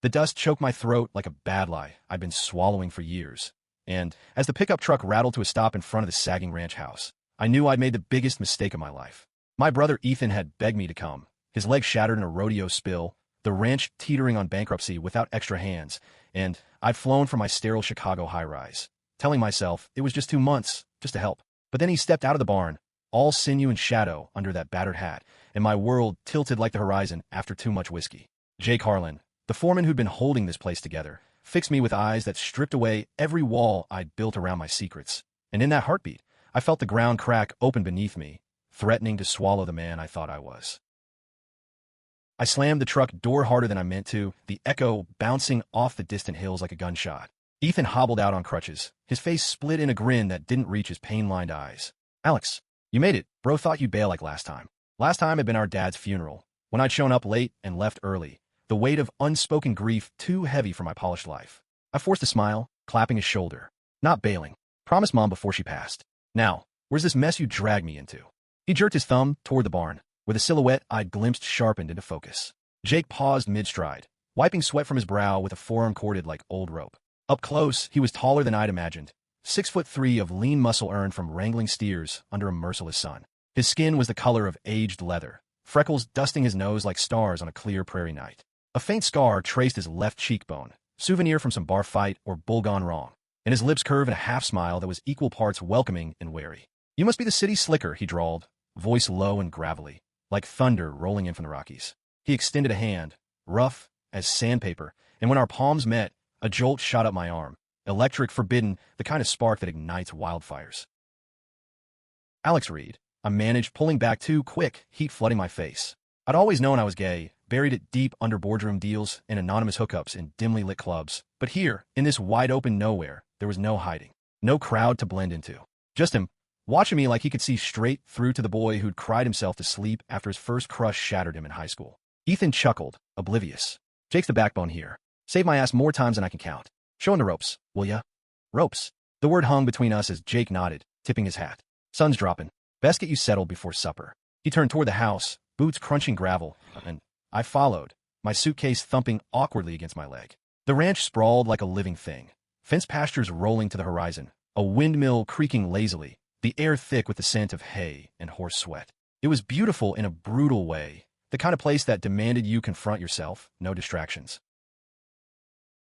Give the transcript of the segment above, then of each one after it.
The dust choked my throat like a bad lie I'd been swallowing for years. And as the pickup truck rattled to a stop in front of the sagging ranch house, I knew I'd made the biggest mistake of my life. My brother Ethan had begged me to come, his leg shattered in a rodeo spill, the ranch teetering on bankruptcy without extra hands, and I'd flown from my sterile Chicago high-rise, telling myself it was just 2 months, just to help. But then he stepped out of the barn, all sinew and shadow under that battered hat, and my world tilted like the horizon after too much whiskey. Jake Harlan, the foreman who'd been holding this place together, fixed me with eyes that stripped away every wall I'd built around my secrets. And in that heartbeat, I felt the ground crack open beneath me, threatening to swallow the man I thought I was. I slammed the truck door harder than I meant to, the echo bouncing off the distant hills like a gunshot. Ethan hobbled out on crutches, his face split in a grin that didn't reach his pain-lined eyes. "Alex, you made it. Bro thought you'd bail like last time." Last time had been our dad's funeral, when I'd shown up late and left early, the weight of unspoken grief too heavy for my polished life. I forced a smile, clapping his shoulder. "Not bailing. Promised Mom before she passed. Now, where's this mess you dragged me into?" He jerked his thumb toward the barn, where the silhouette I'd glimpsed sharpened into focus. Jake paused mid-stride, wiping sweat from his brow with a forearm corded like old rope. Up close, he was taller than I'd imagined, 6'3" of lean muscle earned from wrangling steers under a merciless sun. His skin was the color of aged leather, freckles dusting his nose like stars on a clear prairie night. A faint scar traced his left cheekbone, souvenir from some bar fight or bull gone wrong, and his lips curved in a half-smile that was equal parts welcoming and wary. "You must be the city slicker," he drawled, voice low and gravelly, like thunder rolling in from the Rockies. He extended a hand, rough as sandpaper, and when our palms met, a jolt shot up my arm, electric, forbidden, the kind of spark that ignites wildfires. "Alex Reed," I managed, pulling back too quick, heat flooding my face. I'd always known I was gay, buried it deep under boardroom deals and anonymous hookups in dimly lit clubs. But here, in this wide-open nowhere, there was no hiding, no crowd to blend into. Just him, watching me like he could see straight through to the boy who'd cried himself to sleep after his first crush shattered him in high school. Ethan chuckled, oblivious. "Jake's the backbone here. Saved my ass more times than I can count. Show him the ropes, will ya?" "Ropes." The word hung between us as Jake nodded, tipping his hat. "Sun's dropping. Best get you settled before supper." He turned toward the house, boots crunching gravel, and I followed, my suitcase thumping awkwardly against my leg. The ranch sprawled like a living thing, fenced pastures rolling to the horizon, a windmill creaking lazily, the air thick with the scent of hay and horse sweat. It was beautiful in a brutal way, the kind of place that demanded you confront yourself, no distractions.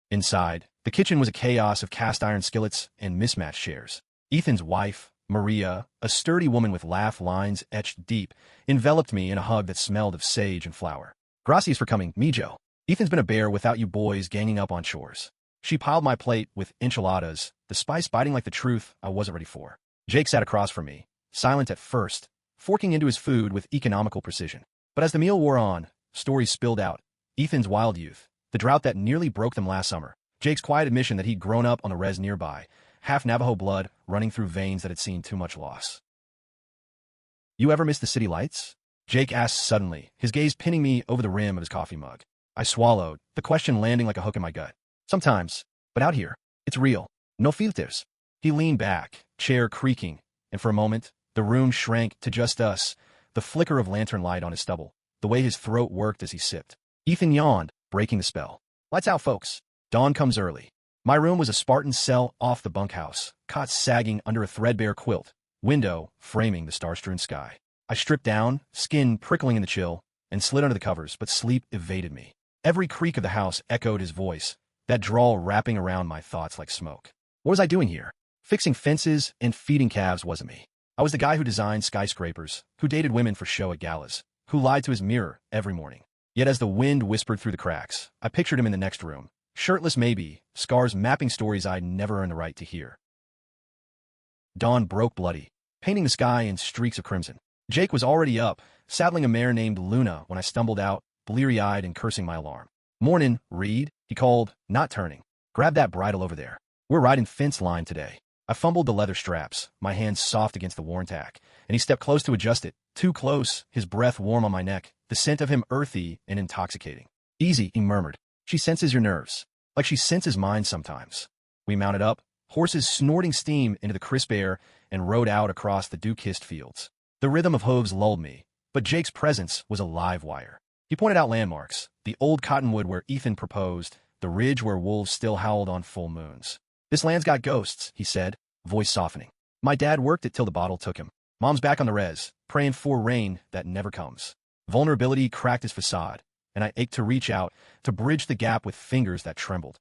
Inside, the kitchen was a chaos of cast-iron skillets and mismatched chairs. Ethan's wife, Maria, a sturdy woman with laugh lines etched deep, enveloped me in a hug that smelled of sage and flour. "Gracias for coming, mijo. Ethan's been a bear without you boys ganging up on chores." She piled my plate with enchiladas, the spice biting like the truth I wasn't ready for. Jake sat across from me, silent at first, forking into his food with economical precision. But as the meal wore on, stories spilled out. Ethan's wild youth, the drought that nearly broke them last summer, Jake's quiet admission that he'd grown up on the res nearby, half Navajo blood running through veins that had seen too much loss. "You ever miss the city lights?" Jake asked suddenly, his gaze pinning me over the rim of his coffee mug. I swallowed, the question landing like a hook in my gut. "Sometimes, but out here, it's real. No filters." He leaned back, chair creaking, and for a moment, the room shrank to just us, the flicker of lantern light on his stubble, the way his throat worked as he sipped. Ethan yawned, breaking the spell. "Lights out, folks. Dawn comes early." My room was a Spartan cell off the bunkhouse, cots sagging under a threadbare quilt, window framing the star-strewn sky. I stripped down, skin prickling in the chill, and slid under the covers, but sleep evaded me. Every creak of the house echoed his voice, that drawl wrapping around my thoughts like smoke. What was I doing here? Fixing fences and feeding calves wasn't me. I was the guy who designed skyscrapers, who dated women for show at galas, who lied to his mirror every morning. Yet as the wind whispered through the cracks, I pictured him in the next room, shirtless maybe, scars mapping stories I'd never earned the right to hear. Dawn broke bloody, painting the sky in streaks of crimson. Jake was already up, saddling a mare named Luna when I stumbled out, bleary-eyed and cursing my alarm. "Mornin', Reed," he called, not turning. "Grab that bridle over there. We're riding fence line today." I fumbled the leather straps, my hands soft against the worn tack, and he stepped close to adjust it, too close, his breath warm on my neck, the scent of him earthy and intoxicating. "Easy," he murmured. "She senses your nerves, like she senses mine sometimes." We mounted up, horses snorting steam into the crisp air, and rode out across the dew-kissed fields. The rhythm of hooves lulled me, but Jake's presence was a live wire. He pointed out landmarks, the old cottonwood where Ethan proposed, the ridge where wolves still howled on full moons. "This land's got ghosts," he said, voice softening. "My dad worked it till the bottle took him. Mom's back on the res, praying for rain that never comes." Vulnerability cracked his facade, and I ached to reach out, to bridge the gap with fingers that trembled.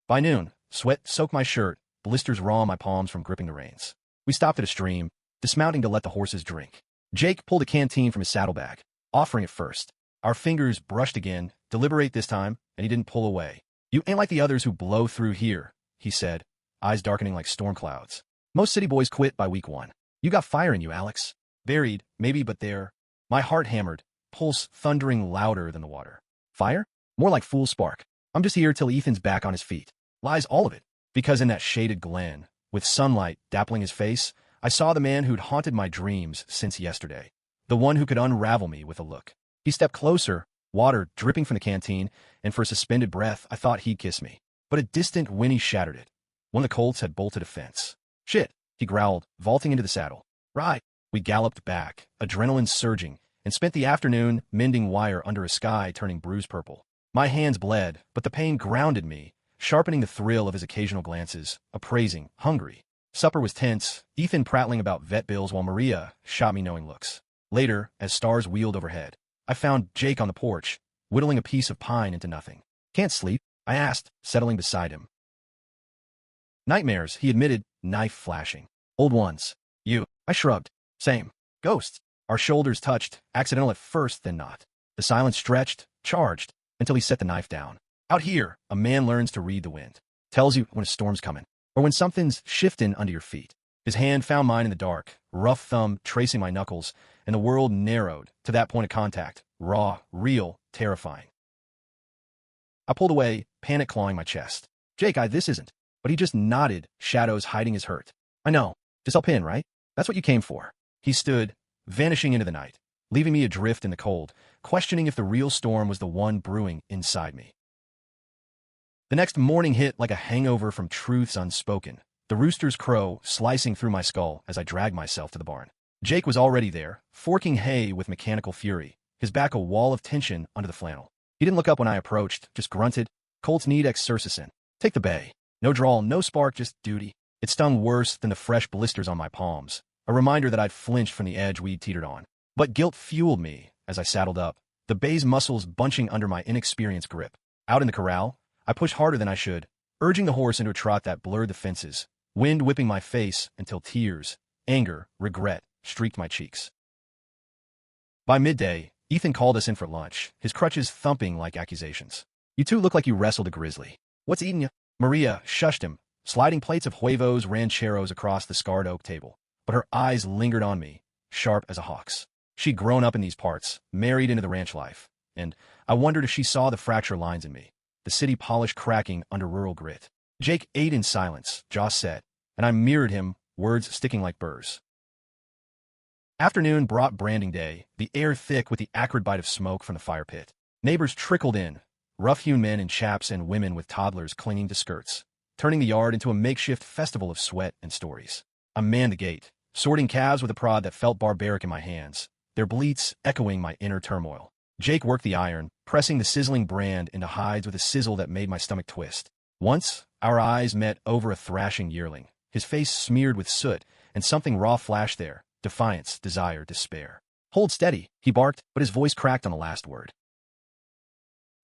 By noon, sweat soaked my shirt, blisters raw on my palms from gripping the reins. We stopped at a stream, dismounting to let the horses drink. Jake pulled a canteen from his saddlebag, offering it first. Our fingers brushed again, deliberate this time, and he didn't pull away. "You ain't like the others who blow through here," he said, eyes darkening like storm clouds. "Most city boys quit by week 1. You got fire in you, Alex. Buried, maybe, but there." My heart hammered, pulse thundering louder than the water. Fire? More like fool spark. "I'm just here till Ethan's back on his feet." Lies, all of it. Because in that shaded glen, with sunlight dappling his face, I saw the man who'd haunted my dreams since yesterday. The one who could unravel me with a look. He stepped closer, water dripping from the canteen, and for a suspended breath, I thought he'd kiss me. But a distant whinny shattered it. One of the colts had bolted a fence. "Shit," he growled, vaulting into the saddle. "Right." We galloped back, adrenaline surging, and spent the afternoon mending wire under a sky turning bruise purple. My hands bled, but the pain grounded me, sharpening the thrill of his occasional glances, appraising, hungry. Supper was tense, Ethan prattling about vet bills while Maria shot me knowing looks. Later, as stars wheeled overhead, I found Jake on the porch, whittling a piece of pine into nothing. "Can't sleep?" I asked, settling beside him. "Nightmares," he admitted, knife flashing. "Old ones." "You?" I shrugged. "Same. Ghosts." Our shoulders touched, accidental at first, then not. The silence stretched, charged, until he set the knife down. "Out here, a man learns to read the wind. Tells you when a storm's coming, or when something's shifting under your feet." His hand found mine in the dark, rough thumb tracing my knuckles, and the world narrowed to that point of contact, raw, real, terrifying. I pulled away, panic clawing my chest. "Jake, this isn't." But he just nodded, shadows hiding his hurt. "I know. Just help in, right? That's what you came for." He stood, vanishing into the night, leaving me adrift in the cold, questioning if the real storm was the one brewing inside me. The next morning hit like a hangover from truths unspoken, the rooster's crow slicing through my skull as I dragged myself to the barn. Jake was already there, forking hay with mechanical fury, his back a wall of tension under the flannel. He didn't look up when I approached, just grunted, "Colts need exercicin. Take the bay." No drawl, no spark, just duty. It stung worse than the fresh blisters on my palms, a reminder that I'd flinched from the edge we'd teetered on. But guilt fueled me as I saddled up, the bay's muscles bunching under my inexperienced grip. Out in the corral, I pushed harder than I should, urging the horse into a trot that blurred the fences, wind whipping my face until tears, anger, regret streaked my cheeks. By midday, Ethan called us in for lunch, his crutches thumping like accusations. "You two look like you wrestled a grizzly. What's eating you?" Maria shushed him, sliding plates of huevos rancheros across the scarred oak table, but her eyes lingered on me, sharp as a hawk's. She'd grown up in these parts, married into the ranch life, and I wondered if she saw the fracture lines in me, the city polish cracking under rural grit. Jake ate in silence, jaw set, and I mirrored him, words sticking like burrs. Afternoon brought branding day, the air thick with the acrid bite of smoke from the fire pit. Neighbors trickled in, rough-hewn men in chaps and women with toddlers clinging to skirts, turning the yard into a makeshift festival of sweat and stories. I manned the gate, sorting calves with a prod that felt barbaric in my hands, their bleats echoing my inner turmoil. Jake worked the iron, pressing the sizzling brand into hides with a sizzle that made my stomach twist. Once, our eyes met over a thrashing yearling, his face smeared with soot, and something raw flashed there, defiance, desire, despair. "Hold steady," he barked, but his voice cracked on the last word.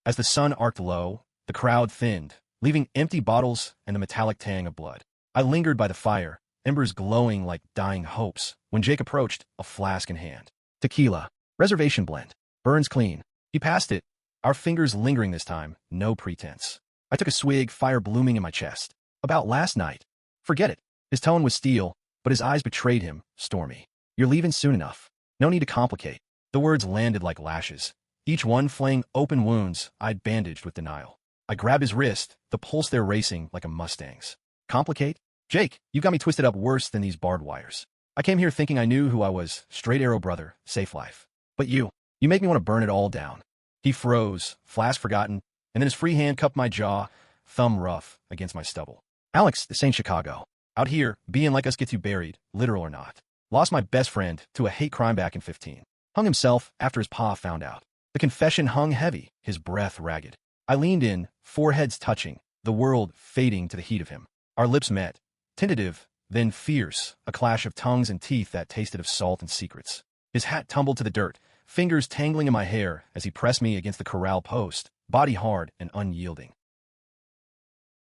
As the sun arced low, the crowd thinned, leaving empty bottles and the metallic tang of blood. I lingered by the fire, embers glowing like dying hopes, when Jake approached, a flask in hand. "Tequila. Reservation blend. Burns clean." He passed it, our fingers lingering this time, no pretense. I took a swig, fire blooming in my chest. "About last night." "Forget it." His tone was steel, but his eyes betrayed him, stormy. "You're leaving soon enough. No need to complicate." The words landed like lashes, each one flaying open wounds I'd bandaged with denial. I grabbed his wrist, the pulse there racing like a Mustang's. "Complicate? Jake, you got me twisted up worse than these barbed wires. I came here thinking I knew who I was, straight arrow brother, safe life. But you make me want to burn it all down." He froze, flask forgotten, and then his free hand cupped my jaw, thumb rough against my stubble. "Alex, this ain't Chicago. Out here, being like us gets you buried, literal or not. Lost my best friend to a hate crime back in 15. Hung himself after his pa found out. The confession hung heavy, his breath ragged. I leaned in, foreheads touching, the world fading to the heat of him. Our lips met, tentative, then fierce, a clash of tongues and teeth that tasted of salt and secrets. His hat tumbled to the dirt, fingers tangling in my hair as he pressed me against the corral post, body hard and unyielding.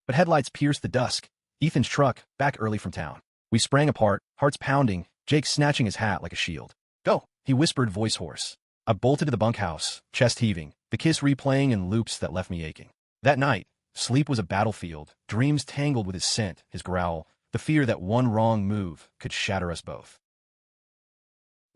But headlights pierced the dusk. Ethan's truck, back early from town. We sprang apart, hearts pounding, Jake snatching his hat like a shield. "Go," he whispered, voice hoarse. I bolted to the bunkhouse, chest heaving, the kiss replaying in loops that left me aching. That night, sleep was a battlefield, dreams tangled with his scent, his growl, the fear that one wrong move could shatter us both.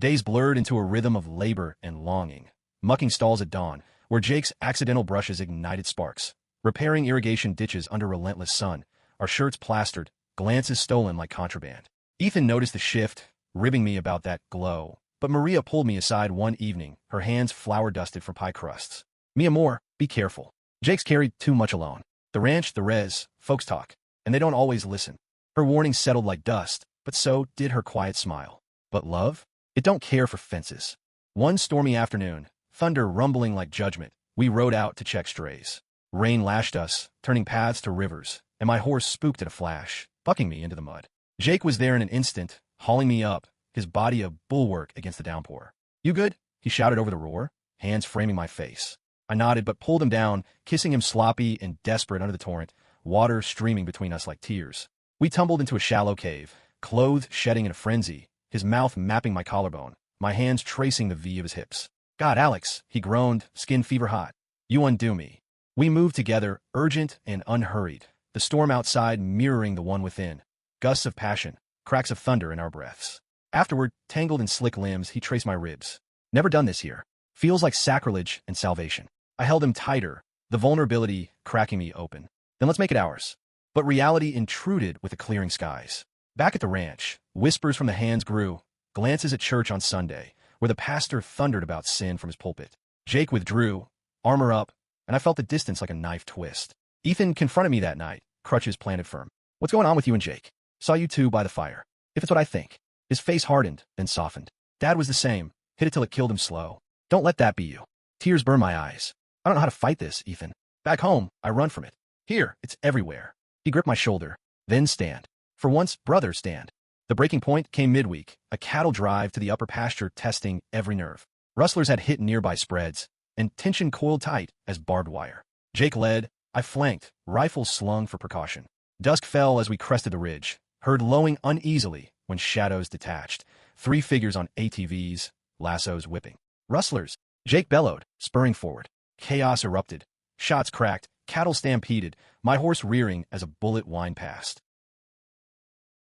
Days blurred into a rhythm of labor and longing. Mucking stalls at dawn, where Jake's accidental brushes ignited sparks. Repairing irrigation ditches under relentless sun, our shirts plastered, glances stolen like contraband. Ethan noticed the shift, ribbing me about that glow. But Maria pulled me aside one evening, her hands flour-dusted from pie crusts. "Mi amor, be careful. Jake's carried too much alone. The ranch, the res, folks talk, and they don't always listen." Her warning settled like dust, but so did her quiet smile. But love? It don't care for fences. One stormy afternoon, thunder rumbling like judgment, we rode out to check strays. Rain lashed us, turning paths to rivers, and my horse spooked at a flash, bucking me into the mud. Jake was there in an instant, hauling me up, his body a bulwark against the downpour. "You good?" he shouted over the roar, hands framing my face. I nodded but pulled him down, kissing him sloppy and desperate under the torrent, water streaming between us like tears. We tumbled into a shallow cave, clothes shedding in a frenzy, his mouth mapping my collarbone, my hands tracing the V of his hips. "God, Alex," he groaned, skin fever hot. "You undo me." We moved together, urgent and unhurried, the storm outside mirroring the one within. Gusts of passion, cracks of thunder in our breaths. Afterward, tangled in slick limbs, he traced my ribs. "Never done this here. Feels like sacrilege and salvation." I held him tighter, the vulnerability cracking me open. "Then let's make it ours." But reality intruded with the clearing skies. Back at the ranch, whispers from the hands grew, glances at church on Sunday, where the pastor thundered about sin from his pulpit. Jake withdrew, armor up, and I felt the distance like a knife twist. Ethan confronted me that night, crutches planted firm. "What's going on with you and Jake? Saw you two by the fire. If it's what I think." His face hardened, then softened. "Dad was the same. Hit it till it killed him slow. Don't let that be you." Tears burned my eyes. "I don't know how to fight this, Ethan. Back home, I run from it. Here, it's everywhere." He gripped my shoulder. "Then stand. For once, brother, stand." The breaking point came midweek, a cattle drive to the upper pasture testing every nerve. Rustlers had hit nearby spreads, and tension coiled tight as barbed wire. Jake led, I flanked, rifles slung for precaution. Dusk fell as we crested the ridge, heard lowing uneasily when shadows detached. 3 figures on ATVs, lassos whipping. "Rustlers!" Jake bellowed, spurring forward. Chaos erupted. Shots cracked, cattle stampeded, my horse rearing as a bullet whined past.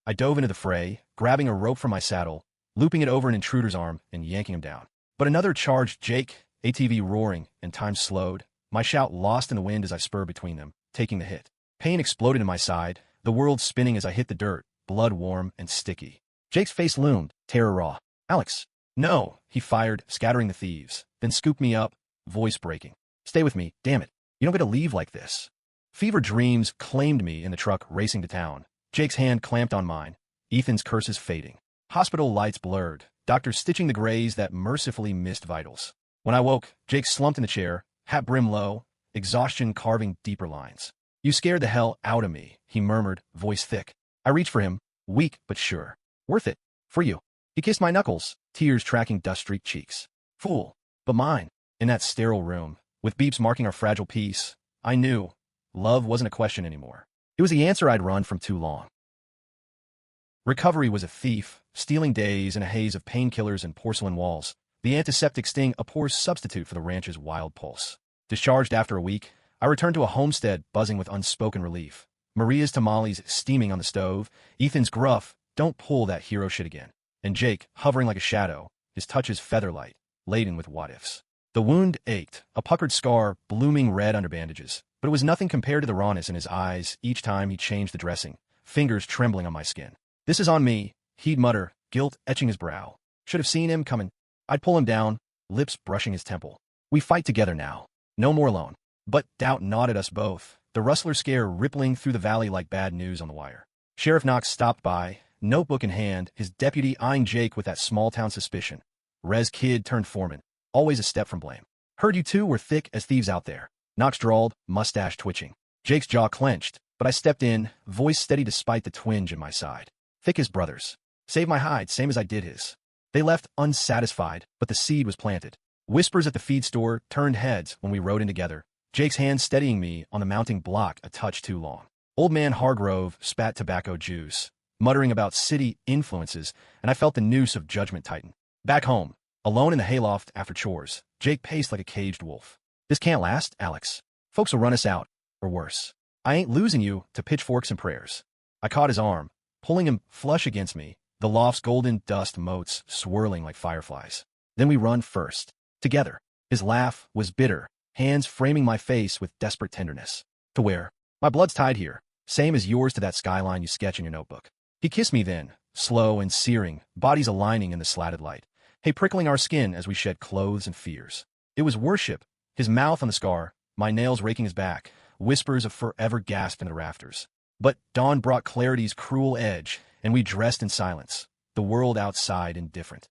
I dove into the fray, grabbing a rope from my saddle, looping it over an intruder's arm and yanking him down. But another charged Jake, ATV roaring, and time slowed, my shout lost in the wind as I spurred between them, taking the hit. Pain exploded in my side, the world spinning as I hit the dirt, blood warm and sticky. Jake's face loomed, terror raw. "Alex!" "No!" he fired, scattering the thieves, then scooped me up, voice breaking. "Stay with me, damn it. You don't get to leave like this." Fever dreams claimed me in the truck racing to town. Jake's hand clamped on mine, Ethan's curses fading. Hospital lights blurred, doctors stitching the grays that mercifully missed vitals. When I woke, Jake slumped in the chair, hat brim low, exhaustion carving deeper lines. "You scared the hell out of me," he murmured, voice thick. I reached for him, weak but sure. "Worth it. For you." He kissed my knuckles, tears tracking dust-streaked cheeks. Fool. But mine. In that sterile room, with beeps marking our fragile peace, I knew love wasn't a question anymore. It was the answer I'd run from too long. Recovery was a thief, stealing days in a haze of painkillers and porcelain walls, the antiseptic sting a poor substitute for the ranch's wild pulse. Discharged after a week, I returned to a homestead buzzing with unspoken relief. Maria's tamales steaming on the stove, Ethan's gruff, "Don't pull that hero shit again," and Jake hovering like a shadow, his touches featherlight, laden with what-ifs. The wound ached, a puckered scar blooming red under bandages, but it was nothing compared to the rawness in his eyes each time he changed the dressing, fingers trembling on my skin. "This is on me," he'd mutter, guilt etching his brow. Should have seen him coming. I'd pull him down, lips brushing his temple. "We fight together now. No more alone." But doubt gnawed at us both, the rustler scare rippling through the valley like bad news on the wire. Sheriff Knox stopped by, notebook in hand, his deputy eyeing Jake with that small-town suspicion. Res kid turned foreman, always a step from blame. "Heard you two were thick as thieves out there." Knox drawled, mustache twitching. Jake's jaw clenched, but I stepped in, voice steady despite the twinge in my side. Thick as brothers. Save my hide, same as I did his. They left unsatisfied, but the seed was planted. Whispers at the feed store turned heads when we rode in together, Jake's hand steadying me on the mounting block a touch too long. Old man Hargrove spat tobacco juice, muttering about city influences, and I felt the noose of judgment tighten. Back home, alone in the hayloft after chores, Jake paced like a caged wolf. This can't last, Alex. Folks will run us out, or worse. I ain't losing you to pitchforks and prayers. I caught his arm, pulling him flush against me, the loft's golden dust motes swirling like fireflies. Then we run first, together. His laugh was bitter, hands framing my face with desperate tenderness. To where? My blood's tied here, same as yours to that skyline you sketch in your notebook. He kissed me then, slow and searing, bodies aligning in the slatted light, hay prickling our skin as we shed clothes and fears. It was worship, his mouth on the scar, my nails raking his back, whispers of forever gasped in the rafters. But dawn brought clarity's cruel edge, and we dressed in silence, the world outside indifferent.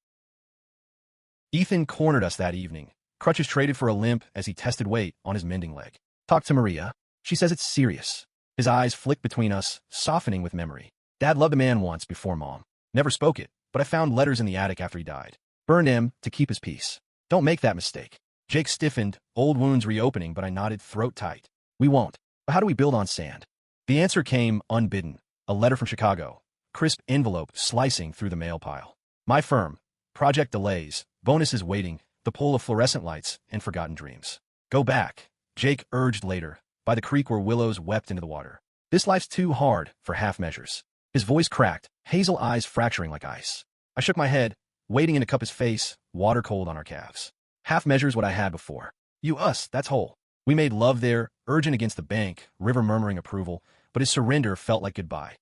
Ethan cornered us that evening, crutches traded for a limp as he tested weight on his mending leg. Talk to Maria. She says it's serious. His eyes flicked between us, softening with memory. Dad loved a man once before Mom. Never spoke it, but I found letters in the attic after he died. Burned him to keep his peace. Don't make that mistake. Jake stiffened, old wounds reopening, but I nodded throat tight. We won't. But how do we build on sand? The answer came unbidden. A letter from Chicago. Crisp envelope slicing through the mail pile. My firm. Project delays. Bonuses waiting. The pull of fluorescent lights and forgotten dreams. Go back, Jake urged later, by the creek where willows wept into the water. This life's too hard for half measures. His voice cracked, hazel eyes fracturing like ice. I shook my head, wading in to cup his face, water cold on our calves. Half measures what I had before. You, us, that's whole. We made love there, urgent against the bank, river murmuring approval, but his surrender felt like goodbye.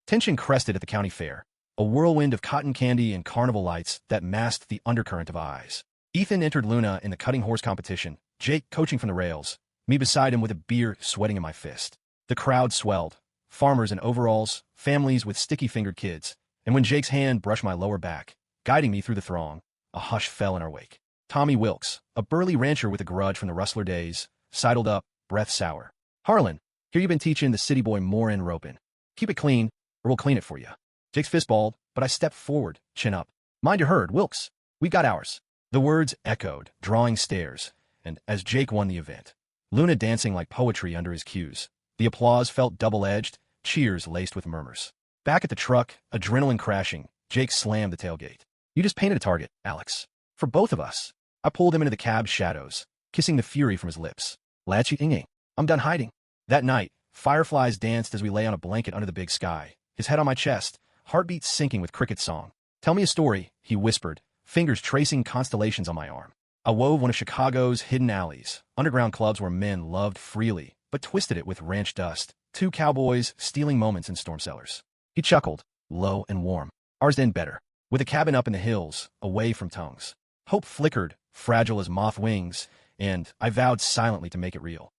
Tension crested at the county fair, a whirlwind of cotton candy and carnival lights that masked the undercurrent of eyes. Ethan entered Luna in the cutting horse competition, Jake coaching from the rails, me beside him with a beer sweating in my fist. The crowd swelled, farmers in overalls, families with sticky-fingered kids, and when Jake's hand brushed my lower back, guiding me through the throng, a hush fell in our wake. Tommy Wilkes, a burly rancher with a grudge from the rustler days, sidled up, breath sour. Harlan, here you've been teaching the city boy more in roping. Keep it clean, or we'll clean it for you. Jake's fist balled, but I stepped forward, chin up. Mind your herd, Wilkes. We got ours. The words echoed, drawing stares, and as Jake won the event, Luna dancing like poetry under his cues, the applause felt double-edged, cheers laced with murmurs. Back at the truck, adrenaline crashing, Jake slammed the tailgate. You just painted a target, Alex. For both of us. I pulled him into the cab's shadows, kissing the fury from his lips. Latchy-inging. I'm done hiding. That night, fireflies danced as we lay on a blanket under the big sky, his head on my chest, heartbeat syncing with cricket song. Tell me a story, he whispered, fingers tracing constellations on my arm. I wove one of Chicago's hidden alleys, underground clubs where men loved freely, but twisted it with ranch dust, two cowboys stealing moments in storm cellars. He chuckled, low and warm. Ours end better. With a cabin up in the hills, away from tongues. Hope flickered, fragile as moth wings, and I vowed silently to make it real.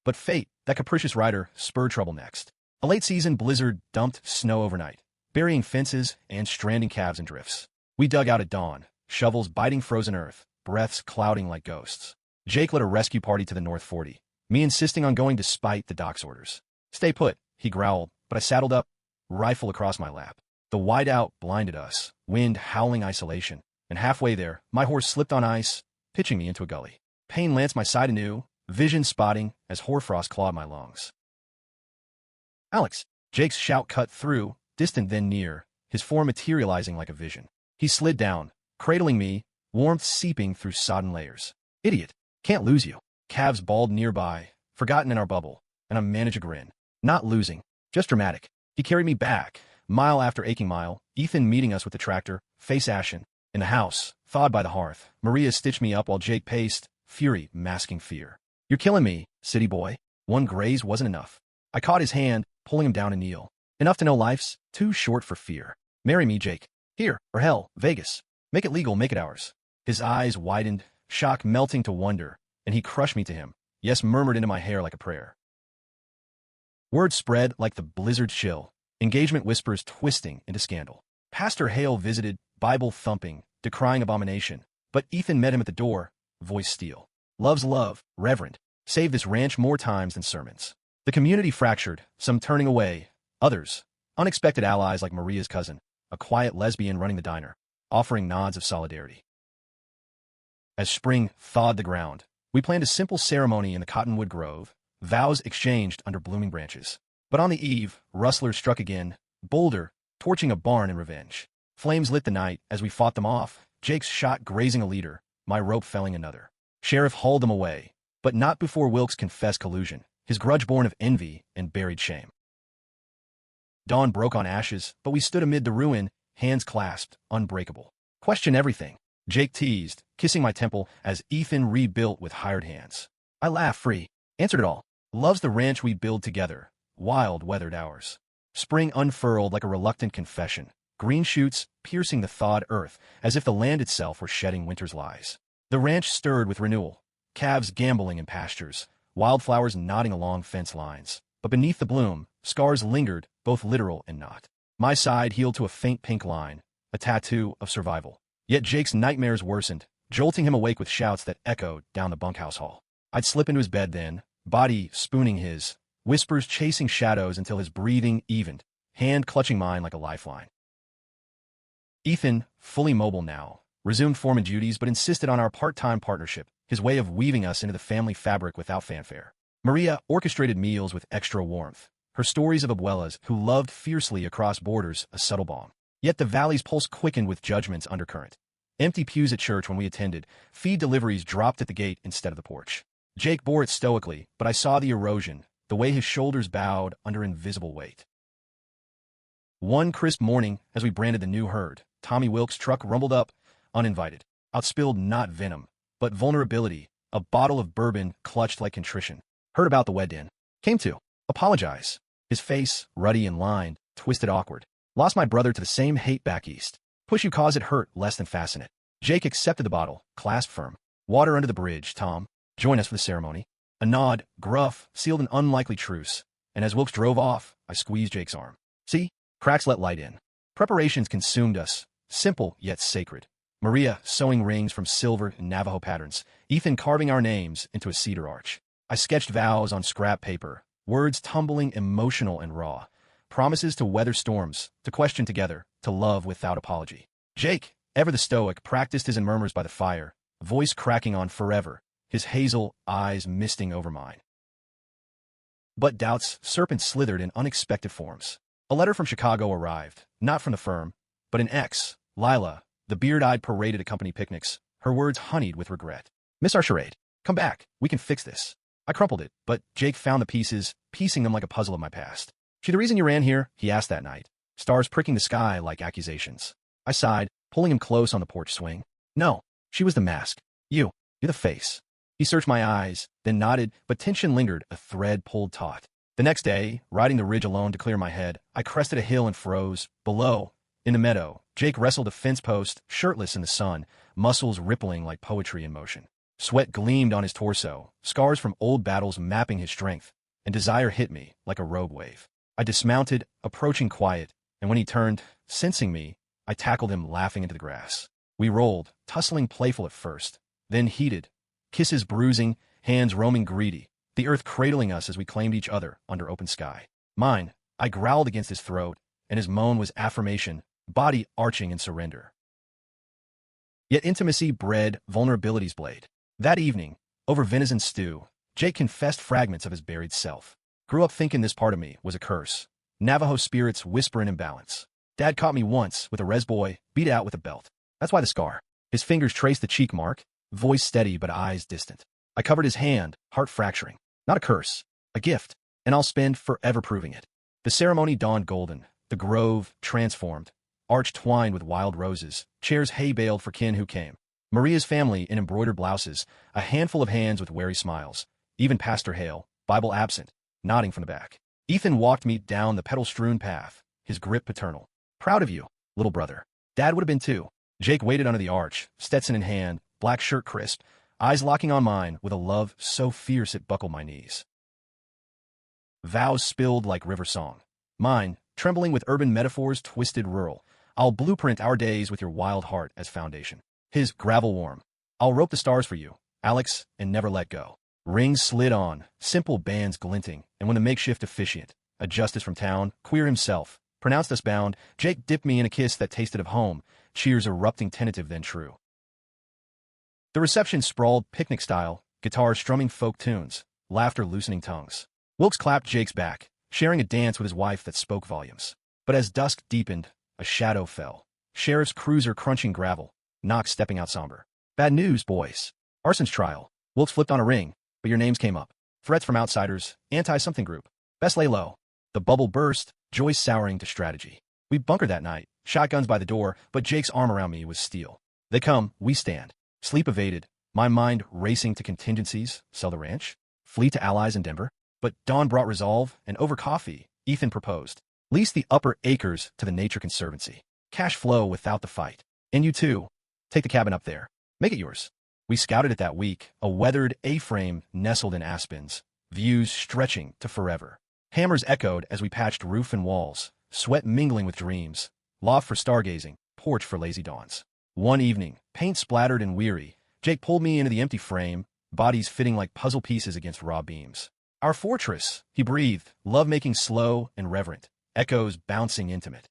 But fate, that capricious rider, spurred trouble next. A late-season blizzard dumped snow overnight, burying fences and stranding calves in drifts. We dug out at dawn, shovels biting frozen earth, breaths clouding like ghosts. Jake led a rescue party to the North 40, me insisting on going despite the doc's orders. Stay put, he growled, but I saddled up, rifle across my lap. The whiteout blinded us, wind howling isolation, and halfway there, my horse slipped on ice, pitching me into a gully. Pain lanced my side anew, vision spotting as hoarfrost clawed my lungs. Alex! Jake's shout cut through, distant then near, his form materializing like a vision. He slid down, cradling me, warmth seeping through sodden layers. Idiot! Can't lose you. Calves bawled nearby, forgotten in our bubble, and I managed a grin. Not losing, just dramatic. He carried me back, mile after aching mile, Ethan meeting us with the tractor, face ashen. In the house, thawed by the hearth, Maria stitched me up while Jake paced, fury masking fear. You're killing me, city boy. One graze wasn't enough. I caught his hand, pulling him down to kneel. Enough to know life's too short for fear. Marry me, Jake. Here, or hell, Vegas. Make it legal, make it ours. His eyes widened, shock melting to wonder, and he crushed me to him. Yes, murmured into my hair like a prayer. Word spread like the blizzard chill, engagement whispers twisting into scandal. Pastor Hale visited, Bible thumping, decrying abomination, but Ethan met him at the door, voice steel. Love's love, Reverend. Saved this ranch more times than sermons. The community fractured, some turning away, others, unexpected allies like Maria's cousin, a quiet lesbian running the diner, offering nods of solidarity. As spring thawed the ground, we planned a simple ceremony in the cottonwood grove, vows exchanged under blooming branches. But on the eve, rustlers struck again, bolder, torching a barn in revenge. Flames lit the night as we fought them off, Jake's shot grazing a leader, my rope felling another. Sheriff hauled them away, but not before Wilkes confessed collusion, his grudge born of envy and buried shame. Dawn broke on ashes, but we stood amid the ruin, hands clasped, unbreakable. Question everything, Jake teased, kissing my temple as Ethan rebuilt with hired hands. I laughed free, answered it all. Love's the ranch we build together, wild weathered hours. Spring unfurled like a reluctant confession, green shoots piercing the thawed earth as if the land itself were shedding winter's lies. The ranch stirred with renewal, calves gamboling in pastures, wildflowers nodding along fence lines. But beneath the bloom, scars lingered, both literal and not. My side healed to a faint pink line, a tattoo of survival. Yet Jake's nightmares worsened, jolting him awake with shouts that echoed down the bunkhouse hall. I'd slip into his bed then, body spooning his, whispers chasing shadows until his breathing evened, hand clutching mine like a lifeline. Ethan, fully mobile now, resumed foreman duties but insisted on our part-time partnership, his way of weaving us into the family fabric without fanfare. Maria orchestrated meals with extra warmth, her stories of abuelas who loved fiercely across borders a subtle balm. Yet the valley's pulse quickened with judgment's undercurrent. Empty pews at church when we attended, feed deliveries dropped at the gate instead of the porch. Jake bore it stoically, but I saw the erosion, the way his shoulders bowed under invisible weight. One crisp morning, as we branded the new herd, Tommy Wilkes' truck rumbled up, uninvited. Outspilled not venom, but vulnerability, a bottle of bourbon clutched like contrition. Heard about the wed-in. Came to. Apologize. His face, ruddy and lined, twisted awkward. Lost my brother to the same hate back east. Push you cause it hurt less than fasten it. Jake accepted the bottle, clasped firm. Water under the bridge, Tom. Join us for the ceremony. A nod, gruff, sealed an unlikely truce, and as Wilkes drove off, I squeezed Jake's arm. See? Cracks let light in. Preparations consumed us, simple yet sacred. Maria sewing rings from silver and Navajo patterns, Ethan carving our names into a cedar arch. I sketched vows on scrap paper, words tumbling emotional and raw, promises to weather storms, to question together, to love without apology. Jake, ever the stoic, practiced his murmurs by the fire, voice cracking on forever, his hazel eyes misting over mine. But doubt's serpent slithered in unexpected forms. A letter from Chicago arrived, not from the firm, but an ex, Lila, the beard-eyed paraded at company picnics, her words honeyed with regret. Miss our charade. Come back, we can fix this. I crumpled it, but Jake found the pieces, piecing them like a puzzle of my past. She the reason you ran here? He asked that night, stars pricking the sky like accusations. I sighed, pulling him close on the porch swing. No, she was the mask. You're the face. He searched my eyes, then nodded, but tension lingered, a thread pulled taut. The next day, riding the ridge alone to clear my head, I crested a hill and froze. Below, in the meadow, Jake wrestled a fence post, shirtless in the sun, muscles rippling like poetry in motion. Sweat gleamed on his torso, scars from old battles mapping his strength, and desire hit me like a rogue wave. I dismounted, approaching quiet, and when he turned, sensing me, I tackled him laughing into the grass. We rolled, tussling playful at first, then heated, kisses bruising, hands roaming greedy, the earth cradling us as we claimed each other under open sky. Mine, I growled against his throat, and his moan was affirmation, body arching in surrender. Yet intimacy bred vulnerability's blade. That evening, over venison stew, Jake confessed fragments of his buried self. Grew up thinking this part of me was a curse. Navajo spirits whisper in imbalance. Dad caught me once with a res boy, beat out with a belt. That's why the scar. His fingers traced the cheek mark, voice steady but eyes distant. I covered his hand, heart fracturing. Not a curse, a gift, and I'll spend forever proving it. The ceremony dawned golden, the grove transformed, arch twined with wild roses, chairs hay baled for kin who came. Maria's family in embroidered blouses, a handful of hands with wary smiles, even Pastor Hale, Bible absent, nodding from the back. Ethan walked me down the petal-strewn path, his grip paternal. Proud of you, little brother. Dad would have been too. Jake waited under the arch, Stetson in hand, black shirt crisp, eyes locking on mine with a love so fierce it buckled my knees. Vows spilled like river song. Mine, trembling with urban metaphors twisted rural. I'll blueprint our days with your wild heart as foundation. His gravel warm. I'll rope the stars for you, Alex, and never let go. Rings slid on, simple bands glinting, and when the makeshift officiant, a justice from town, queer himself, pronounced us bound, Jake dipped me in a kiss that tasted of home, cheers erupting tentative then true. The reception sprawled picnic style, guitars strumming folk tunes, laughter loosening tongues. Wilkes clapped Jake's back, sharing a dance with his wife that spoke volumes. But as dusk deepened, a shadow fell. Sheriff's cruiser crunching gravel, Knox stepping out somber. Bad news, boys. Arson's trial. Wilkes flipped on a ring, but your names came up. Threats from outsiders, anti-something group. Best lay low. The bubble burst, Joyce souring to strategy. We bunkered that night, shotguns by the door, but Jake's arm around me was steel. They come, we stand. Sleep evaded, my mind racing to contingencies, sell the ranch, flee to allies in Denver. But dawn brought resolve, and over coffee, Ethan proposed. Lease the upper acres to the Nature Conservancy. Cash flow without the fight. And you too. Take the cabin up there. Make it yours. We scouted it that week, a weathered A-frame nestled in aspens, views stretching to forever. Hammers echoed as we patched roof and walls, sweat mingling with dreams, loft for stargazing, porch for lazy dawns. One evening, paint splattered and weary, Jake pulled me into the empty frame, bodies fitting like puzzle pieces against raw beams. Our fortress, he breathed, love-making slow and reverent, echoes bouncing intimate.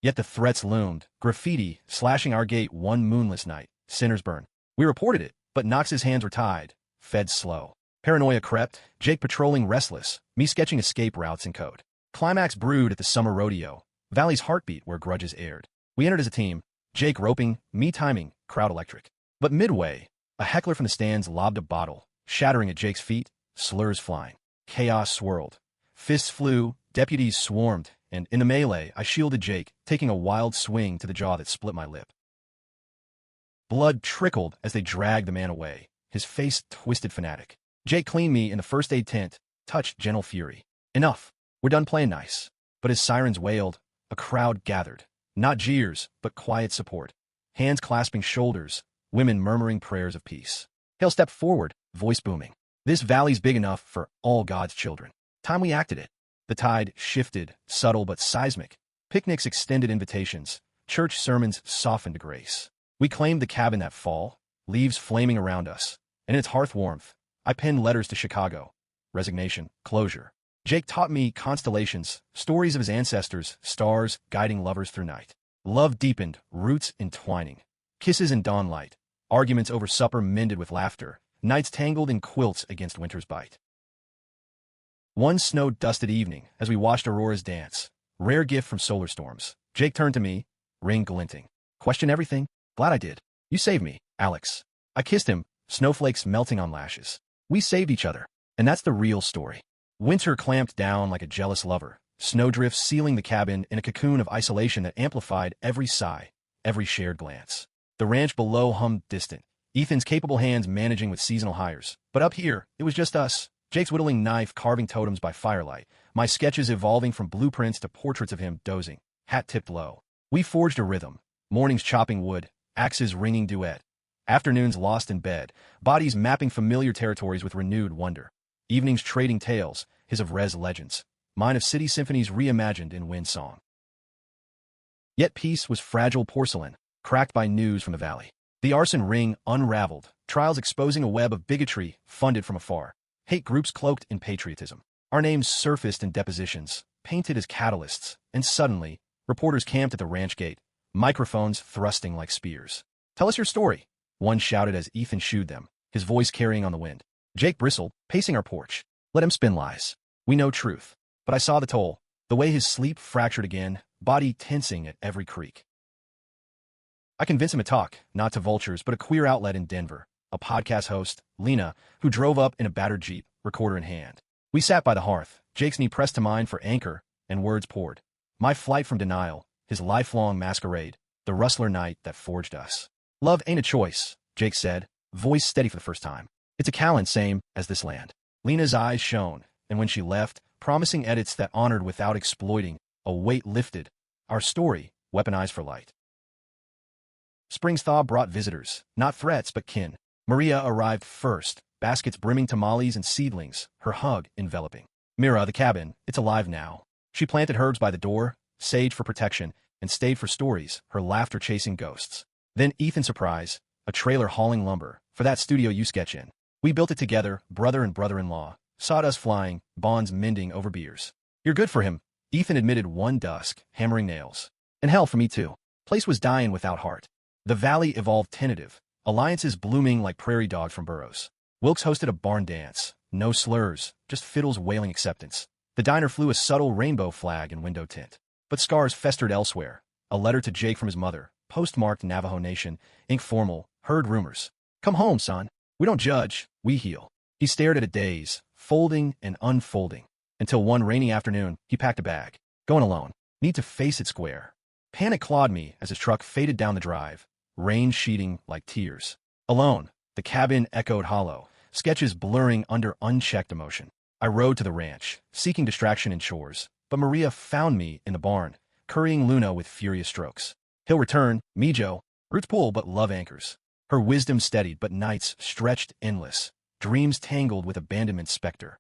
Yet the threats loomed, graffiti slashing our gate one moonless night, sinners burn. We reported it, but Knox's hands were tied, fed slow. Paranoia crept, Jake patrolling restless, me sketching escape routes in code. Climax brewed at the summer rodeo, Valley's heartbeat where grudges aired. We entered as a team, Jake roping, me timing, crowd electric. But midway, a heckler from the stands lobbed a bottle, shattering at Jake's feet, slurs flying. Chaos swirled. Fists flew, deputies swarmed, and in the melee, I shielded Jake, taking a wild swing to the jaw that split my lip. Blood trickled as they dragged the man away, his face twisted fanatic. Jake cleaned me in the first aid tent, touched gentle fury. Enough. We're done playing nice. But as sirens wailed, a crowd gathered. Not jeers, but quiet support. Hands clasping shoulders, women murmuring prayers of peace. Hale stepped forward, voice booming. This valley's big enough for all God's children. Time we acted it. The tide shifted, subtle but seismic. Picnics extended invitations. Church sermons softened to grace. We claimed the cabin that fall, leaves flaming around us. And in its hearth warmth, I penned letters to Chicago. Resignation, closure. Jake taught me constellations, stories of his ancestors, stars guiding lovers through night. Love deepened, roots entwining. Kisses in dawnlight. Arguments over supper mended with laughter. Nights tangled in quilts against winter's bite. One snow-dusted evening, as we watched auroras dance, rare gift from solar storms, Jake turned to me, ring glinting. Question everything? Glad I did. You saved me, Alex. I kissed him, snowflakes melting on lashes. We saved each other, and that's the real story. Winter clamped down like a jealous lover, snowdrifts sealing the cabin in a cocoon of isolation that amplified every sigh, every shared glance. The ranch below hummed distant, Ethan's capable hands managing with seasonal hires. But up here, it was just us. Jake's whittling knife carving totems by firelight, my sketches evolving from blueprints to portraits of him dozing, hat tipped low. We forged a rhythm, mornings chopping wood, axes ringing duet, afternoons lost in bed, bodies mapping familiar territories with renewed wonder, evenings trading tales, his of res legends, mine of city symphonies reimagined in wind song. Yet peace was fragile porcelain, cracked by news from the valley. The arson ring unraveled, trials exposing a web of bigotry funded from afar. Hate groups cloaked in patriotism. Our names surfaced in depositions, painted as catalysts, and suddenly, reporters camped at the ranch gate, microphones thrusting like spears. Tell us your story, one shouted as Ethan shooed them, his voice carrying on the wind. Jake bristled, pacing our porch. Let him spin lies. We know truth. But I saw the toll, the way his sleep fractured again, body tensing at every creak. I convinced him to talk, not to vultures, but a queer outlet in Denver. A podcast host, Lena, who drove up in a battered Jeep, recorder in hand. We sat by the hearth, Jake's knee pressed to mine for anchor, and words poured. My flight from denial, his lifelong masquerade, the rustler night that forged us. Love ain't a choice, Jake said, voice steady for the first time. It's a calend same as this land. Lena's eyes shone, and when she left, promising edits that honored without exploiting, a weight lifted. Our story, weaponized for light. Spring's thaw brought visitors, not threats but kin. Maria arrived first, baskets brimming tamales and seedlings, her hug enveloping. Mira, the cabin, it's alive now. She planted herbs by the door, sage for protection, and stayed for stories, her laughter chasing ghosts. Then Ethan's surprise, a trailer hauling lumber, for that studio you sketch in. We built it together, brother and brother-in-law, sawdust flying, bonds mending over beers. You're good for him, Ethan admitted one dusk, hammering nails. And hell for me too. Place was dying without heart. The valley evolved tentative, alliances blooming like prairie dogs from burrows. Wilkes hosted a barn dance, no slurs, just fiddles wailing acceptance. The diner flew a subtle rainbow flag in window tint. But scars festered elsewhere. A letter to Jake from his mother, postmarked Navajo Nation, ink formal, heard rumors. Come home, son. We don't judge, we heal. He stared at a daze, folding and unfolding. Until one rainy afternoon, he packed a bag. Going alone. Need to face it square. Panic clawed me as his truck faded down the drive, rain sheeting like tears. Alone, the cabin echoed hollow, sketches blurring under unchecked emotion. I rode to the ranch, seeking distraction in chores, but Maria found me in the barn, currying Luna with furious strokes. He'll return, me Joe. Roots pull but love anchors. Her wisdom steadied, but nights stretched endless, dreams tangled with abandonment specter.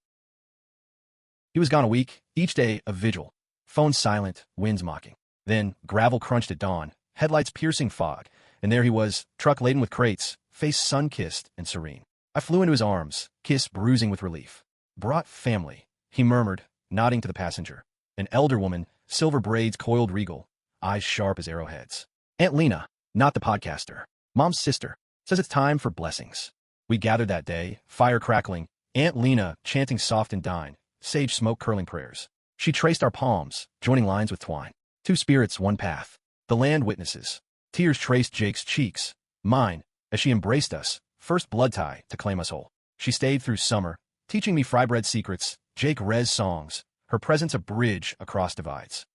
He was gone a week, each day a vigil. Phone silent, winds mocking. Then, gravel crunched at dawn, headlights piercing fog, and there he was, truck laden with crates, face sun-kissed and serene. I flew into his arms, kiss bruising with relief. Brought family, he murmured, nodding to the passenger. An elder woman, silver braids coiled regal, eyes sharp as arrowheads. Aunt Lena, not the podcaster. Mom's sister, says it's time for blessings. We gathered that day, fire crackling, Aunt Lena chanting soft and dine, sage smoke curling prayers. She traced our palms, joining lines with twine. Two spirits, one path. The land witnesses. Tears traced Jake's cheeks, mine, as she embraced us, first blood tie to claim us whole. She stayed through summer, teaching me fry bread secrets, Jake Rez songs, her presence a bridge across divides.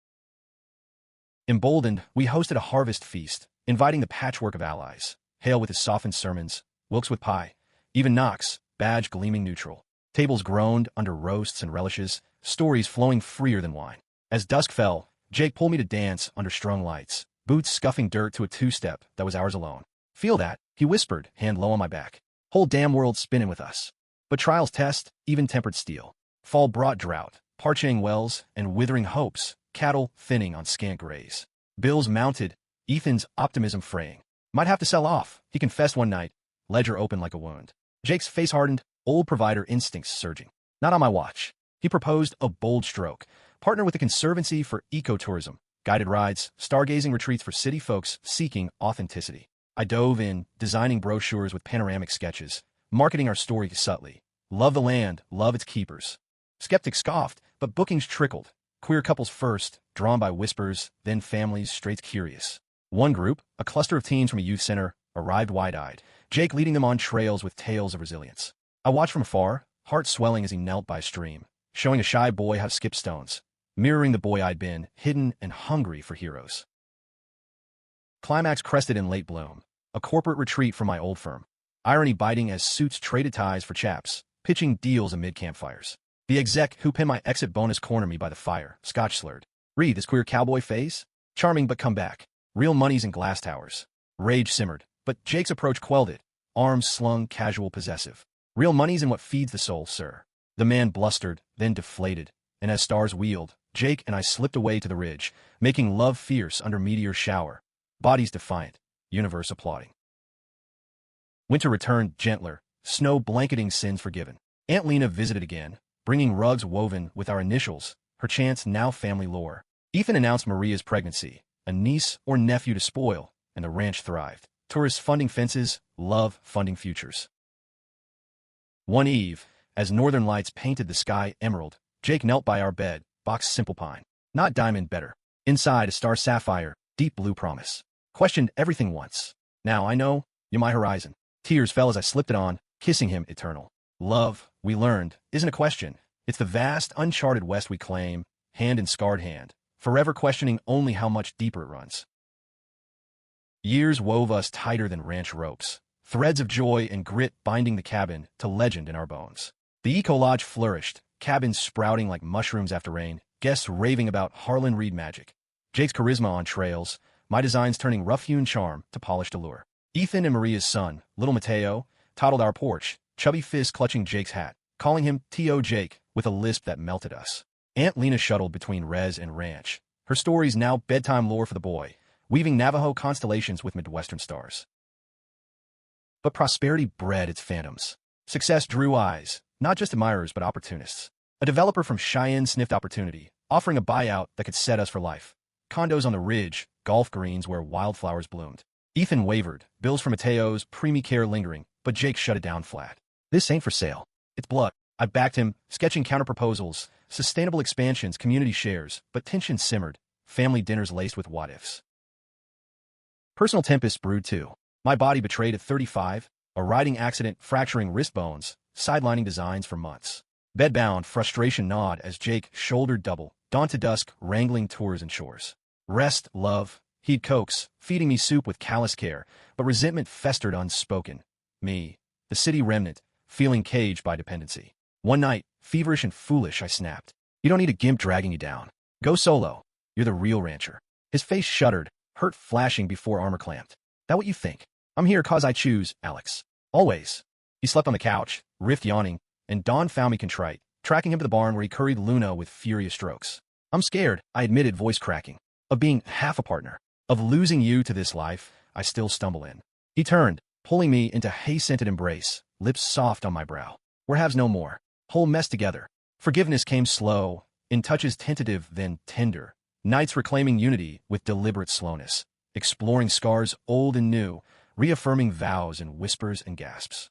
Emboldened, we hosted a harvest feast, inviting the patchwork of allies. Hale with his softened sermons, Wilkes with pie, even Knox, badge gleaming neutral. Tables groaned under roasts and relishes, stories flowing freer than wine. As dusk fell, Jake pulled me to dance under strung lights, boots scuffing dirt to a two-step that was ours alone. Feel that, he whispered, hand low on my back. Whole damn world spinning with us. But trials test, even tempered steel. Fall brought drought, parching wells, and withering hopes, cattle thinning on scant graze. Bills mounted, Ethan's optimism fraying. Might have to sell off, he confessed one night, ledger open like a wound. Jake's face hardened, old provider instincts surging. Not on my watch. He proposed a bold stroke. Partner with the Conservancy for Ecotourism. Guided rides, stargazing retreats for city folks seeking authenticity. I dove in, designing brochures with panoramic sketches, marketing our story subtly. Love the land, love its keepers. Skeptics scoffed, but bookings trickled. Queer couples first, drawn by whispers, then families straight curious. One group, a cluster of teens from a youth center, arrived wide-eyed, Jake leading them on trails with tales of resilience. I watched from afar, heart swelling as he knelt by a stream, showing a shy boy how to skip stones, mirroring the boy I'd been, hidden and hungry for heroes. Climax crested in late bloom, a corporate retreat from my old firm. Irony biting as suits traded ties for chaps, pitching deals amid campfires. The exec who pinned my exit bonus cornered me by the fire, scotch slurred. Read this queer cowboy phase? Charming but come back. Real money's in glass towers. Rage simmered, but Jake's approach quelled it. Arms slung, casual, possessive. Real money's in what feeds the soul, sir. The man blustered, then deflated, and as stars wheeled, Jake and I slipped away to the ridge, making love fierce under meteor shower. Bodies defiant, universe applauding. Winter returned gentler, snow blanketing sins forgiven. Aunt Lena visited again, bringing rugs woven with our initials, her chants now family lore. Ethan announced Maria's pregnancy, a niece or nephew to spoil, and the ranch thrived. Tourists funding fences, love funding futures. One eve, as northern lights painted the sky emerald, Jake knelt by our bed, boxed simple pine. Not diamond better. Inside a star sapphire, deep blue promise. Questioned everything once. Now I know, you're my horizon. Tears fell as I slipped it on, kissing him eternal. Love, we learned, isn't a question. It's the vast, uncharted west we claim, hand in scarred hand, forever questioning only how much deeper it runs. Years wove us tighter than ranch ropes, threads of joy and grit binding the cabin to legend in our bones. The eco-lodge flourished, cabins sprouting like mushrooms after rain, guests raving about Harlan Reed magic. Jake's charisma on trails, my designs turning rough-hewn charm to polished allure. Ethan and Maria's son, little Mateo, toddled our porch, chubby fist clutching Jake's hat, calling him T.O. Jake with a lisp that melted us. Aunt Lena shuttled between res and ranch, her stories now bedtime lore for the boy, weaving Navajo constellations with Midwestern stars. But prosperity bred its phantoms. Success drew eyes, not just admirers but opportunists. A developer from Cheyenne sniffed opportunity, offering a buyout that could set us for life. Condos on the ridge, golf greens where wildflowers bloomed. Ethan wavered, bills for Mateo's, preemie care lingering, but Jake shut it down flat. This ain't for sale. It's blood. I backed him, sketching counterproposals, sustainable expansions, community shares, but tension simmered, family dinners laced with what-ifs. Personal tempests brewed too. My body betrayed at 35, a riding accident fracturing wrist bones, sidelining designs for months. Bedbound, frustration gnawed as Jake shouldered double, dawn to dusk, wrangling tours and chores. Rest, love, he'd coax, feeding me soup with callous care, but resentment festered unspoken. Me, the city remnant, feeling caged by dependency. One night, feverish and foolish, I snapped. You don't need a gimp dragging you down. Go solo. You're the real rancher. His face shuddered, hurt flashing before armor clamped. That what you think? I'm here 'cause I choose, Alex. Always. He slept on the couch, rift yawning, and Dawn found me contrite, tracking him to the barn where he curried Luna with furious strokes. I'm scared, I admitted, voice cracking. Of being half a partner. Of losing you to this life I still stumble in. He turned, pulling me into hay-scented embrace, lips soft on my brow. We're halves no more. Whole mess together. Forgiveness came slow, in touches tentative then tender. Nights reclaiming unity with deliberate slowness. Exploring scars old and new, reaffirming vows in whispers and gasps.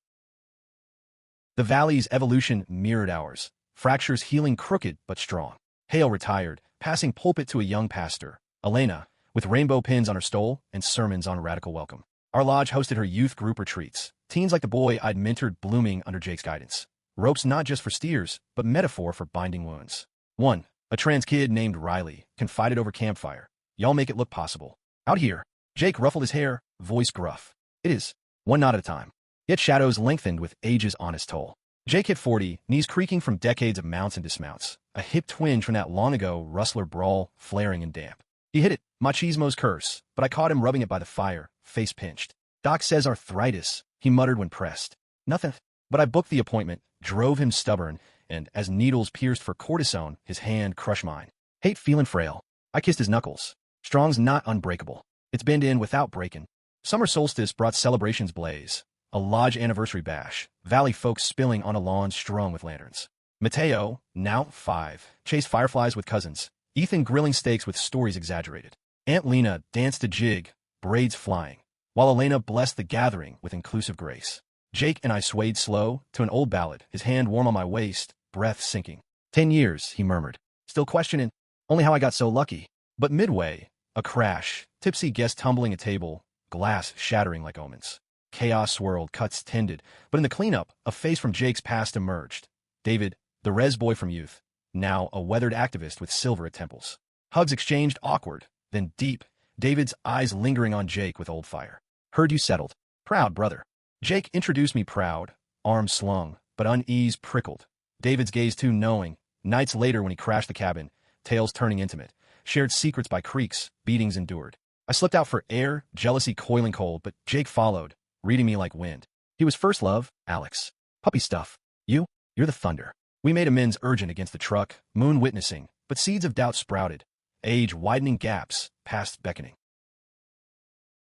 The valley's evolution mirrored ours, fractures healing crooked but strong. Hale retired, passing pulpit to a young pastor, Elena, with rainbow pins on her stole and sermons on radical welcome. Our lodge hosted her youth group retreats, teens like the boy I'd mentored blooming under Jake's guidance. Ropes not just for steers, but metaphor for binding wounds. One, a trans kid named Riley, confided over campfire. Y'all make it look possible. Out here, Jake ruffled his hair, voice gruff. It is. One knot at a time. Yet shadows lengthened with age's honest toll. Jake hit 40, knees creaking from decades of mounts and dismounts. A hip twinge from that long-ago rustler brawl, flaring and damp. He hit it, machismo's curse, but I caught him rubbing it by the fire, face pinched. Doc says arthritis, he muttered when pressed. Nothing. But I booked the appointment, drove him stubborn, and as needles pierced for cortisone, his hand crushed mine. Hate feeling frail. I kissed his knuckles. Strong's not unbreakable. It's bend in without breaking. Summer solstice brought celebrations blaze. A lodge anniversary bash, valley folks spilling on a lawn strung with lanterns. Mateo, now 5, chased fireflies with cousins. Ethan grilling steaks with stories exaggerated. Aunt Lena danced a jig, braids flying, while Elena blessed the gathering with inclusive grace. Jake and I swayed slow to an old ballad, his hand warm on my waist, breath sinking. 10 years, he murmured, still questioning, only how I got so lucky. But midway, a crash, tipsy guest tumbling a table, glass shattering like omens. Chaos swirled, cuts tended, but in the cleanup, a face from Jake's past emerged. David, the res boy from youth, now a weathered activist with silver at temples. Hugs exchanged awkward, then deep, David's eyes lingering on Jake with old fire. Heard you settled. Proud, brother. Jake introduced me proud, arms slung, but unease prickled. David's gaze too knowing. Nights later when he crashed the cabin, tales turning intimate, shared secrets by creaks, beatings endured. I slipped out for air, jealousy coiling cold, but Jake followed, reading me like wind. He was first love, Alex. Puppy stuff. You're the thunder. We made amends urgent against the truck, moon witnessing, but seeds of doubt sprouted. Age widening gaps, past beckoning.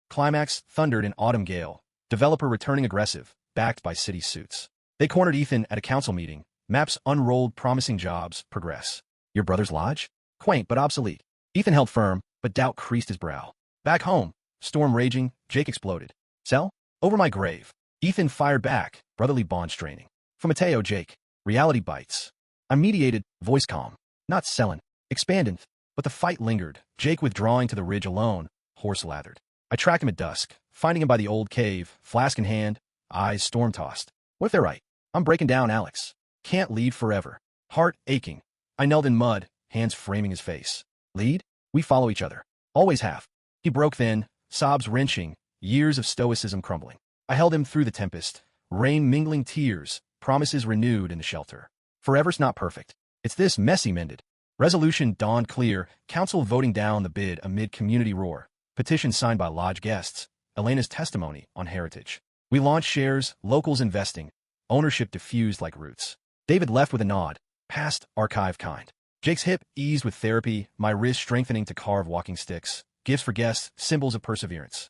Climax thundered in autumn gale. Developer returning aggressive, backed by city suits. They cornered Ethan at a council meeting. Maps unrolled, promising jobs, progress. Your brother's lodge? Quaint but obsolete. Ethan held firm, but doubt creased his brow. Back home, storm raging, Jake exploded. Sell? Over my grave. Ethan fired back, brotherly bond straining. For Mateo, Jake. Reality bites. I mediated, voice calm. Not selling. Expanding. But the fight lingered, Jake withdrawing to the ridge alone, horse lathered. I tracked him at dusk, finding him by the old cave, flask in hand, eyes storm-tossed. What if they're right? I'm breaking down, Alex. Can't lead forever. Heart aching. I knelt in mud, hands framing his face. Lead? We follow each other. Always have. He broke then, sobs wrenching, years of stoicism crumbling. I held him through the tempest, rain mingling tears, promises renewed in the shelter. Forever's not perfect. It's this messy mended. Resolution dawned clear, council voting down the bid amid community roar. Petition signed by lodge guests. Elena's testimony on heritage. We launched shares, locals investing. Ownership diffused like roots. David left with a nod, past archive kind. Jake's hip eased with therapy, my wrist strengthening to carve walking sticks. Gifts for guests, symbols of perseverance.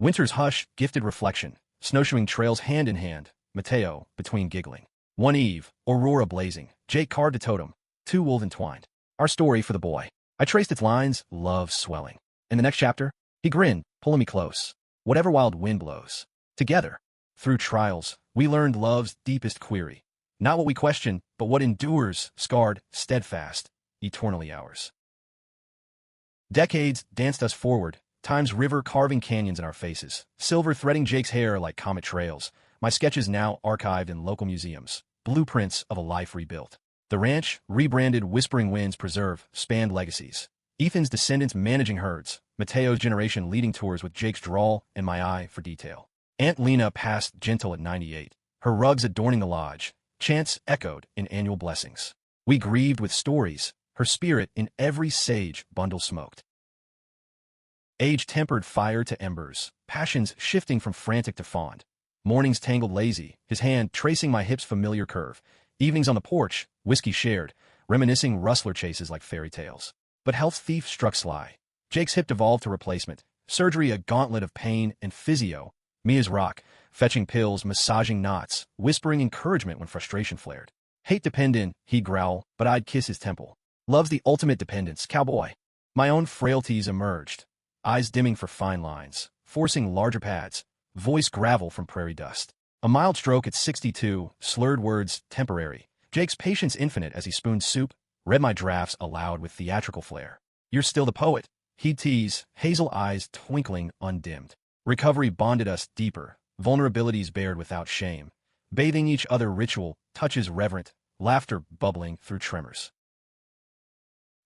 Winter's hush, gifted reflection. Snowshoeing trails hand in hand. Mateo, between giggling. One eve, aurora blazing. Jake carved a totem. Two wolves entwined. Our story for the boy. I traced its lines, love swelling. In the next chapter, he grinned, pulling me close. Whatever wild wind blows. Together, through trials, we learned love's deepest query. Not what we question, but what endures, scarred, steadfast, eternally ours. Decades danced us forward, time's river carving canyons in our faces, silver threading Jake's hair like comet trails, my sketches now archived in local museums, blueprints of a life rebuilt. The ranch, rebranded Whispering Winds Preserve, spanned legacies. Ethan's descendants managing herds, Mateo's generation leading tours with Jake's drawl and my eye for detail. Aunt Lena passed gentle at 98, her rugs adorning the lodge, chants echoed in annual blessings. We grieved with stories, her spirit in every sage bundle smoked. Age tempered fire to embers, passions shifting from frantic to fond. Mornings tangled lazy, his hand tracing my hip's familiar curve. Evenings on the porch, whiskey shared, reminiscing rustler chases like fairy tales. But health thief struck sly. Jake's hip devolved to replacement. Surgery a gauntlet of pain and physio. Me as rock, fetching pills, massaging knots, whispering encouragement when frustration flared. Hate dependent, he'd growl, but I'd kiss his temple. Love's the ultimate dependence, cowboy. My own frailties emerged. Eyes dimming for fine lines, forcing larger pads. Voice gravel from prairie dust. A mild stroke at 62, slurred words temporary. Jake's patience infinite as he spooned soup, read my drafts aloud with theatrical flair. You're still the poet. He'd tease, hazel eyes twinkling undimmed. Recovery bonded us deeper, vulnerabilities bared without shame. Bathing each other ritual, touches reverent, laughter bubbling through tremors.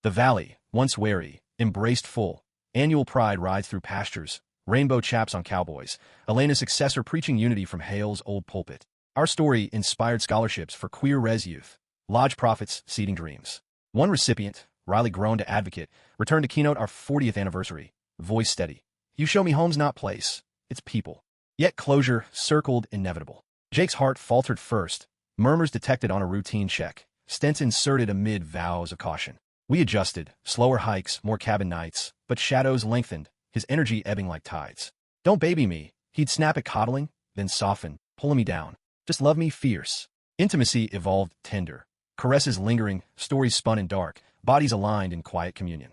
The valley, once wary, embraced full. Annual pride rides through pastures. Rainbow chaps on cowboys. Elena's successor preaching unity from Hale's old pulpit. Our story inspired scholarships for queer res youth. Lodge profits, seeding dreams. One recipient, Riley grown to advocate, returned to keynote our 40th anniversary. Voice steady. You show me home's not place, it's people. Yet closure circled inevitable. Jake's heart faltered first. Murmurs detected on a routine check. Stents inserted amid vows of caution. We adjusted, slower hikes, more cabin nights, but shadows lengthened, his energy ebbing like tides. Don't baby me, he'd snap at coddling, then soften, pulling me down. Just love me fierce. Intimacy evolved tender. Caresses lingering, stories spun in dark, bodies aligned in quiet communion.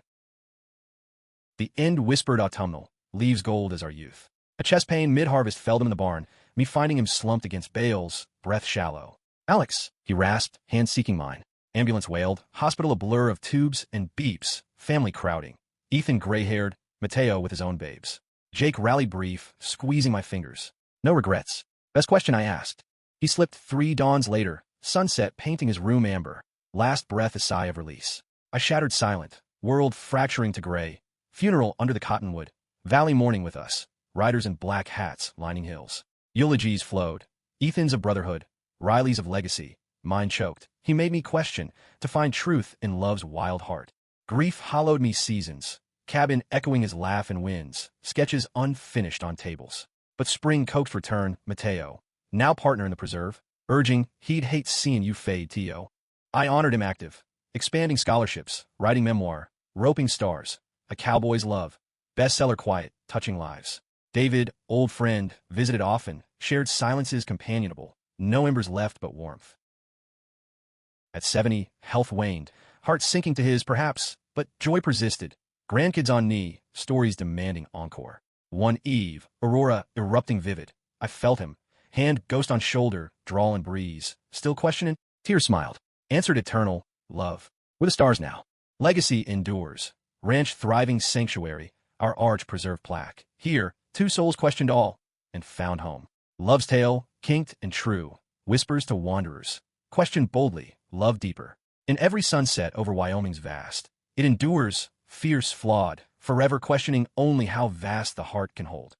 The end whispered autumnal, leaves gold as our youth. A chest pain mid-harvest felled him in the barn, me finding him slumped against bales, breath shallow. Alex, he rasped, hand seeking mine. Ambulance wailed, hospital a blur of tubes and beeps, family crowding. Ethan gray-haired, Mateo with his own babes. Jake rallied brief, squeezing my fingers. No regrets. Best question I asked. He slipped 3 dawns later, sunset painting his room amber. Last breath a sigh of release. I shattered silent, world fracturing to gray. Funeral under the cottonwood. Valley mourning with us. Riders in black hats lining hills. Eulogies flowed. Ethan's of brotherhood. Riley's of legacy. Mine choked. He made me question, to find truth in love's wild heart. Grief hollowed me seasons. Cabin echoing his laugh and winds, sketches unfinished on tables. But spring coaxed return, Mateo, now partner in the preserve, urging he'd hate seeing you fade, Tio. I honored him active, expanding scholarships, writing memoir, roping stars, a cowboy's love, bestseller quiet, touching lives. David, old friend, visited often, shared silences companionable, no embers left but warmth. At 70, health waned, heart sinking to his perhaps, but joy persisted. Grandkids on knee, stories demanding encore. One eve, aurora erupting vivid. I felt him, hand ghost on shoulder, drawl and breeze. Still questioning, tears smiled. Answered eternal, love. We're the stars now. Legacy endures. Ranch thriving sanctuary, our arch preserved plaque. Here, 2 souls questioned all, and found home. Love's tale, kinked and true, whispers to wanderers. Question boldly, love deeper. In every sunset over Wyoming's vast, it endures, fierce, flawed, forever questioning only how vast the heart can hold.